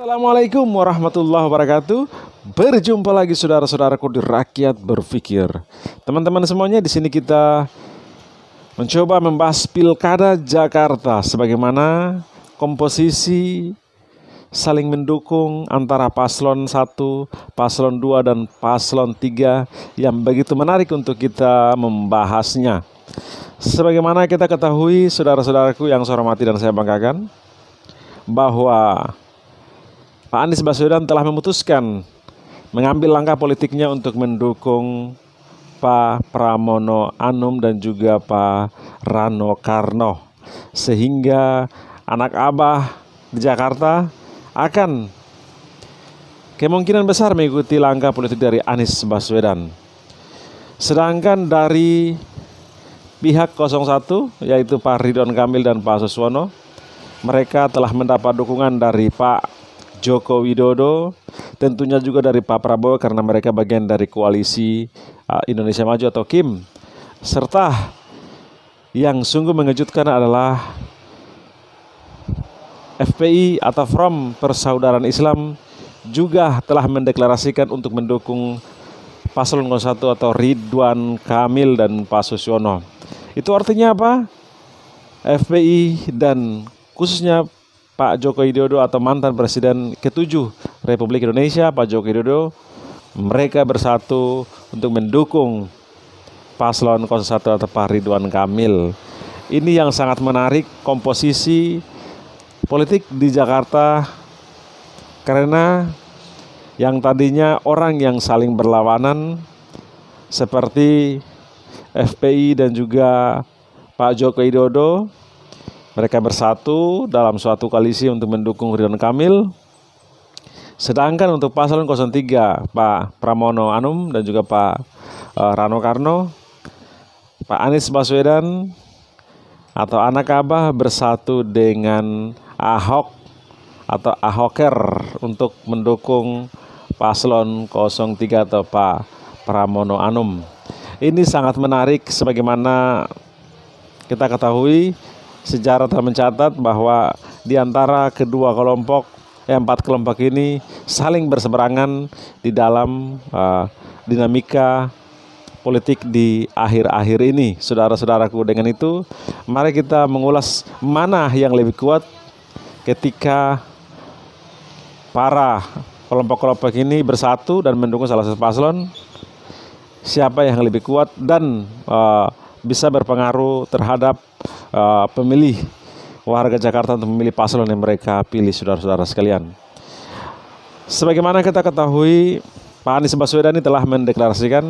Assalamualaikum warahmatullahi wabarakatuh. Berjumpa lagi saudara-saudaraku di Rakyat Berpikir. Teman-teman semuanya, di sini kita mencoba membahas Pilkada Jakarta, sebagaimana komposisi saling mendukung antara paslon 1, paslon 2 dan paslon 3 yang begitu menarik untuk kita membahasnya. Sebagaimana kita ketahui, saudara-saudaraku yang saya hormati dan saya banggakan, bahwa Pak Anies Baswedan telah memutuskan mengambil langkah politiknya untuk mendukung Pak Pramono Anung dan juga Pak Rano Karno, sehingga anak abah di Jakarta akan kemungkinan besar mengikuti langkah politik dari Anies Baswedan. Sedangkan dari pihak 01, yaitu Pak Ridwan Kamil dan Pak Suswono, mereka telah mendapat dukungan dari Pak Joko Widodo, tentunya juga dari Pak Prabowo karena mereka bagian dari koalisi Indonesia Maju atau KIM. Serta yang sungguh mengejutkan adalah FPI atau Front Persaudaraan Islam juga telah mendeklarasikan untuk mendukung paslon 01 atau Ridwan Kamil dan Pak Suswono. Itu artinya apa? FPI dan khususnya Pak Joko Widodo atau mantan Presiden ke-7 Republik Indonesia, Pak Joko Widodo, mereka bersatu untuk mendukung paslon 01 atau Pak Ridwan Kamil. Ini yang sangat menarik komposisi politik di Jakarta, karena yang tadinya orang yang saling berlawanan seperti FPI dan juga Pak Joko Widodo, mereka bersatu dalam suatu koalisi untuk mendukung Ridwan Kamil. Sedangkan untuk paslon 03, Pak Pramono Anung dan juga Pak Rano Karno, Pak Anies Baswedan atau anak abah bersatu dengan Ahok atau Ahoker untuk mendukung paslon 03 atau Pak Pramono Anung. Ini sangat menarik, sebagaimana kita ketahui sejarah telah mencatat bahwa di antara kedua kelompok, empat kelompok ini saling berseberangan di dalam dinamika politik di akhir-akhir ini, saudara-saudaraku. Dengan itu, mari kita mengulas mana yang lebih kuat ketika para kelompok-kelompok ini bersatu dan mendukung salah satu paslon, siapa yang lebih kuat dan bisa berpengaruh terhadap pemilih warga Jakarta untuk memilih paslon yang mereka pilih, saudara-saudara sekalian. Sebagaimana kita ketahui, Pak Anies Baswedan ini telah mendeklarasikan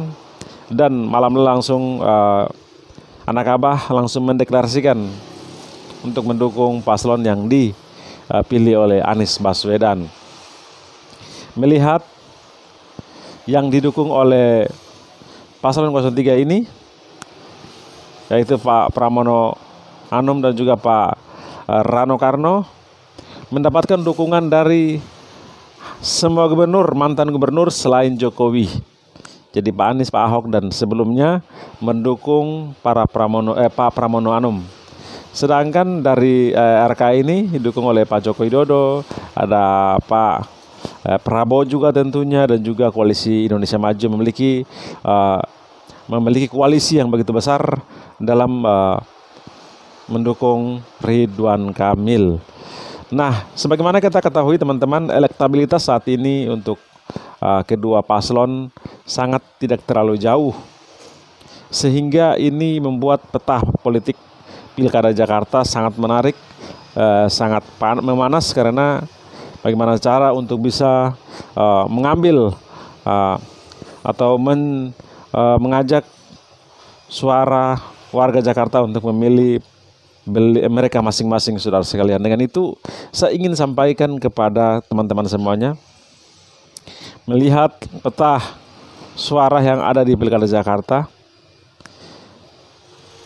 dan malam langsung anak abah langsung mendeklarasikan untuk mendukung paslon yang dipilih oleh Anies Baswedan. Melihat yang didukung oleh paslon 03 ini, yaitu Pak Pramono Anung dan juga Pak Rano Karno, mendapatkan dukungan dari semua gubernur, mantan gubernur selain Jokowi. Jadi Pak Anies, Pak Ahok dan sebelumnya mendukung Pak Pramono Anung. Sedangkan dari RK ini didukung oleh Pak Joko Widodo, ada Pak Prabowo juga tentunya, dan juga koalisi Indonesia Maju memiliki koalisi yang begitu besar dalam mendukung Ridwan Kamil. Nah, sebagaimana kita ketahui teman-teman, elektabilitas saat ini untuk kedua paslon sangat tidak terlalu jauh, sehingga ini membuat peta politik Pilkada Jakarta sangat menarik, sangat memanas, karena bagaimana cara untuk bisa mengambil atau mengajak suara warga Jakarta untuk memilih mereka masing-masing, saudara sekalian. Dengan itu, saya ingin sampaikan kepada teman-teman semuanya, melihat peta suara yang ada di Pilkada Jakarta,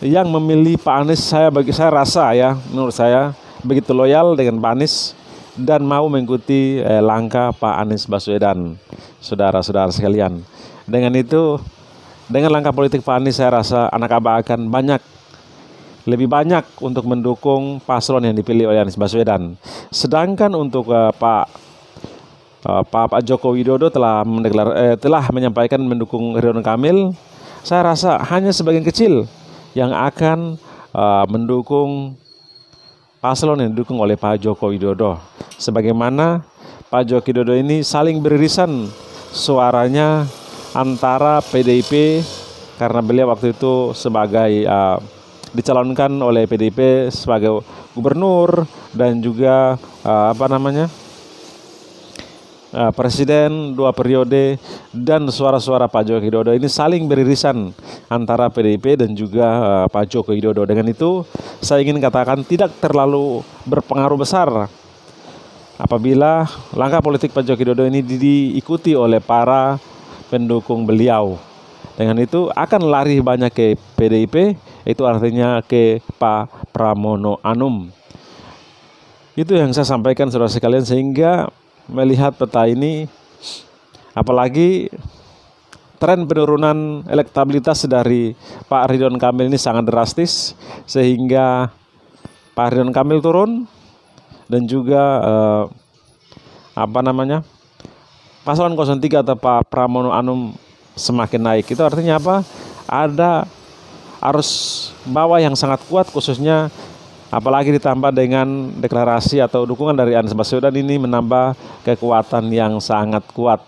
yang memilih Pak Anies, saya rasa ya, menurut saya begitu loyal dengan Pak Anies dan mau mengikuti langkah Pak Anies Baswedan, saudara-saudara sekalian. Dengan itu, dengan langkah politik Pak Anies, saya rasa anak abah akan lebih banyak untuk mendukung paslon yang dipilih oleh Anies Baswedan. Sedangkan untuk Pak Pak Joko Widodo telah menyampaikan mendukung Ridwan Kamil. Saya rasa hanya sebagian kecil yang akan mendukung paslon yang didukung oleh Pak Joko Widodo. Sebagaimana Pak Joko Widodo ini saling beririsan suaranya antara PDIP, karena beliau waktu itu sebagai dicalonkan oleh PDIP sebagai gubernur dan juga presiden 2 periode, dan suara-suara Pak Joko Widodo ini saling beririsan antara PDIP dan juga Pak Joko Widodo. Dengan itu saya ingin katakan tidak terlalu berpengaruh besar apabila langkah politik Pak Joko Widodo ini diikuti oleh para pendukung beliau. Dengan itu akan lari banyak ke PDIP, itu artinya ke Pak Pramono Anum. Itu yang saya sampaikan saudara sekalian, sehingga melihat peta ini, apalagi tren penurunan elektabilitas dari Pak Ridwan Kamil ini sangat drastis, sehingga Pak Ridwan Kamil turun dan juga paslon 03 atau Pak Pramono Anum semakin naik. Itu artinya apa? Ada arus bawah yang sangat kuat, khususnya apalagi ditambah dengan deklarasi atau dukungan dari Anies Baswedan, ini menambah kekuatan yang sangat kuat.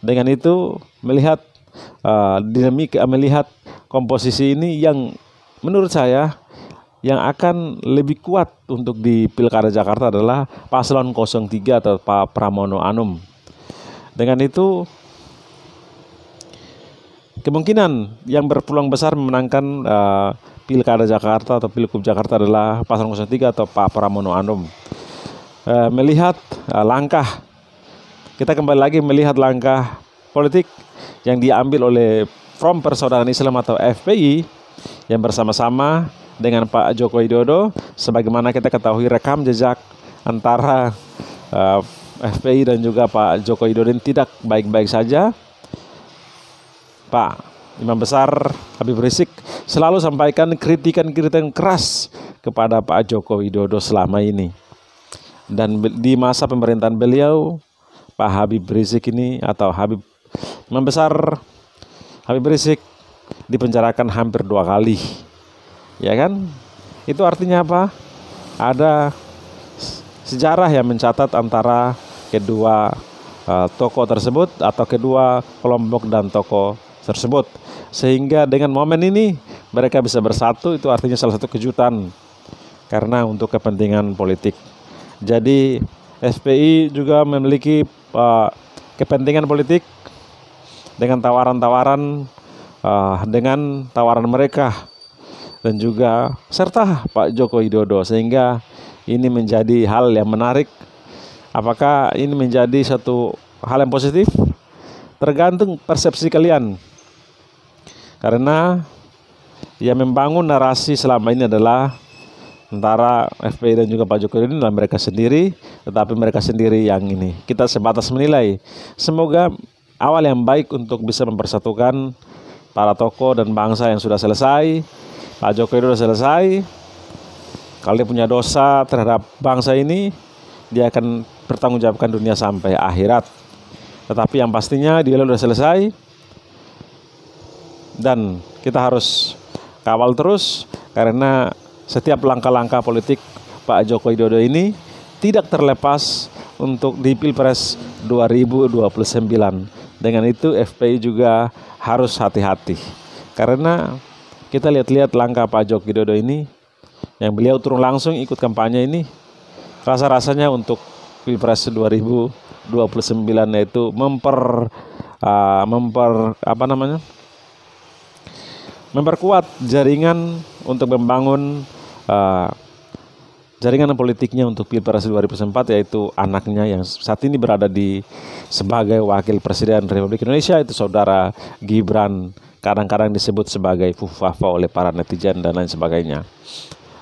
Dengan itu melihat melihat komposisi ini yang menurut saya yang akan lebih kuat untuk di Pilkada Jakarta adalah paslon 03 atau Pak Pramono Anum. Dengan itu kemungkinan yang berpeluang besar memenangkan Pilkada Jakarta atau Pilgub Jakarta adalah paslon 03 atau Pak Pramono Anum. Melihat langkah, kita kembali lagi melihat langkah politik yang diambil oleh Front Persaudaraan Islam atau FPI yang bersama-sama dengan Pak Joko Widodo. Sebagaimana kita ketahui, rekam jejak antara FPI dan juga Pak Joko Widodo ini tidak baik-baik saja. Pak Imam Besar Habib Rizik selalu sampaikan kritikan-kritikan keras kepada Pak Joko Widodo selama ini. Dan di masa pemerintahan beliau, Pak Habib Rizik ini atau Imam Besar Habib Rizik dipenjarakan hampir 2 kali. Ya kan? Itu artinya apa? Ada sejarah yang mencatat antara kedua tokoh tersebut atau kedua kelompok dan tokoh tersebut, sehingga dengan momen ini mereka bisa bersatu. Itu artinya salah satu kejutan karena untuk kepentingan politik. Jadi FPI juga memiliki kepentingan politik dengan tawaran-tawaran dengan tawaran mereka dan juga serta Pak Joko Widodo, sehingga ini menjadi hal yang menarik. Apakah ini menjadi satu hal yang positif? Tergantung persepsi kalian. Karena yang membangun narasi selama ini adalah antara FPI dan juga Pak Jokowi ini adalah mereka sendiri, tetapi mereka sendiri yang ini. Kita sebatas menilai. Semoga awal yang baik untuk bisa mempersatukan para tokoh dan bangsa yang sudah selesai. Pak Jokowi sudah selesai. Kalau dia punya dosa terhadap bangsa ini, dia akan bertanggungjawabkan dunia sampai akhirat. Tetapi yang pastinya dia sudah selesai. Dan kita harus kawal terus, karena setiap langkah-langkah politik Pak Joko Widodo ini tidak terlepas untuk di Pilpres 2029. Dengan itu FPI juga harus hati-hati, karena kita lihat-lihat langkah Pak Joko Widodo ini yang beliau turun langsung ikut kampanye ini, rasa-rasanya untuk Pilpres 2029 yaitu memperkuat jaringan untuk membangun jaringan politiknya untuk Pilpres 2024, yaitu anaknya yang saat ini berada sebagai wakil presiden Republik Indonesia, itu saudara Gibran, kadang-kadang disebut sebagai Fufafa oleh para netizen dan lain sebagainya.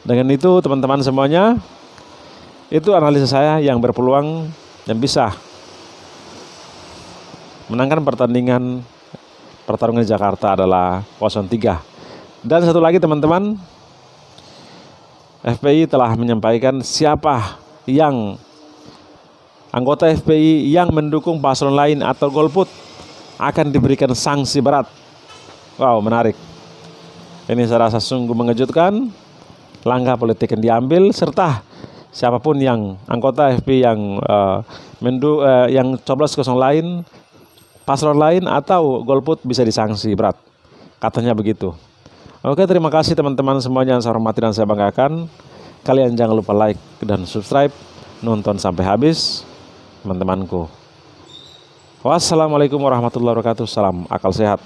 Dengan itu teman-teman semuanya, itu analisa saya yang berpeluang yang bisa menangkan pertarungan di Jakarta adalah 03. Dan satu lagi teman-teman, FPI telah menyampaikan siapa yang anggota FPI yang mendukung paslon lain atau golput akan diberikan sanksi berat. Wow, menarik. Ini saya rasa sungguh mengejutkan langkah politik yang diambil, serta siapapun yang anggota FPI yang coblos 0 lain, paslon lain atau golput bisa disanksi berat. Katanya begitu. Oke, terima kasih teman-teman semuanya yang saya hormati dan saya banggakan. Kalian jangan lupa like dan subscribe, nonton sampai habis, teman-temanku. Wassalamualaikum warahmatullahi wabarakatuh. Salam akal sehat.